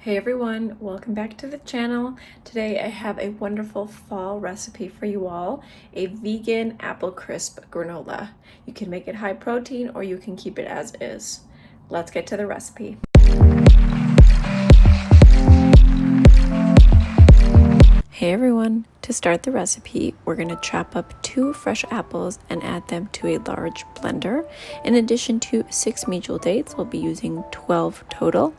Hey everyone, welcome back to the channel. Today I have a wonderful fall recipe for you all, a vegan apple crisp granola. You can make it high protein or you can keep it as is. Let's get to the recipe. Hey everyone, to start the recipe, we're going to chop up 2 fresh apples and add them to a large blender. In addition to 6 medjool dates, we'll be using 12 total.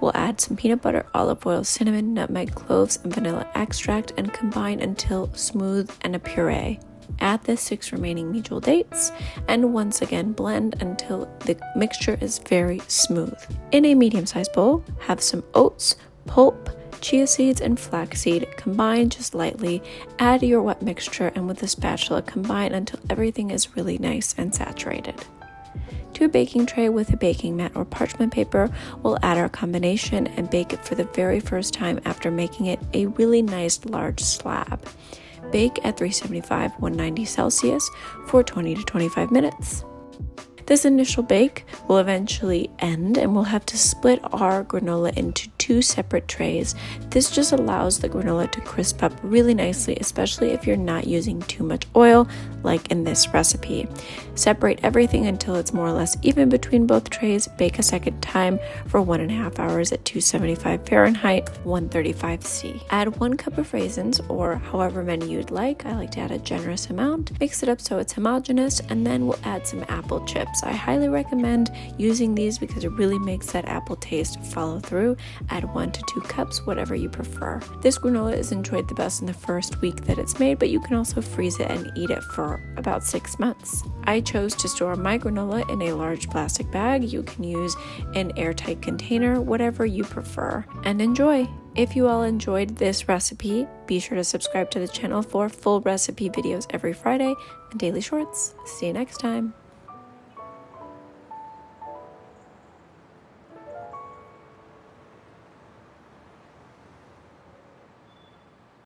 We'll add some peanut butter, olive oil, cinnamon, nutmeg, cloves, and vanilla extract and combine until smooth and a puree. Add the 6 remaining medjool dates and once again blend until the mixture is very smooth. In a medium-sized bowl, have some oats, pulp, chia seeds, and flaxseed. Combine just lightly, add your wet mixture, and with a spatula combine until everything is really nice and saturated. To a baking tray with a baking mat or parchment paper, we'll add our combination and bake it for the very first time after making it a really nice large slab. Bake at 375-190 Celsius for 20 to 25 minutes. This initial bake will eventually end and we'll have to split our granola into 2 separate trays. This just allows the granola to crisp up really nicely, especially if you're not using too much oil like in this recipe. Separate everything until it's more or less even between both trays. Bake a second time for 1.5 hours at 275 Fahrenheit, 135 C. Add 1 cup of raisins or however many you'd like. I like to add a generous amount. Mix it up so it's homogeneous, and then we'll add some apple chips. I highly recommend using these because it really makes that apple taste follow through. Add 1 to 2 cups, whatever you prefer. This granola is enjoyed the best in the first week that it's made, but you can also freeze it and eat it for about 6 months. I chose to store my granola in a large plastic bag. You can use an airtight container, whatever you prefer, and enjoy. If you all enjoyed this recipe, be sure to subscribe to the channel for full recipe videos every Friday and daily shorts. See you next time.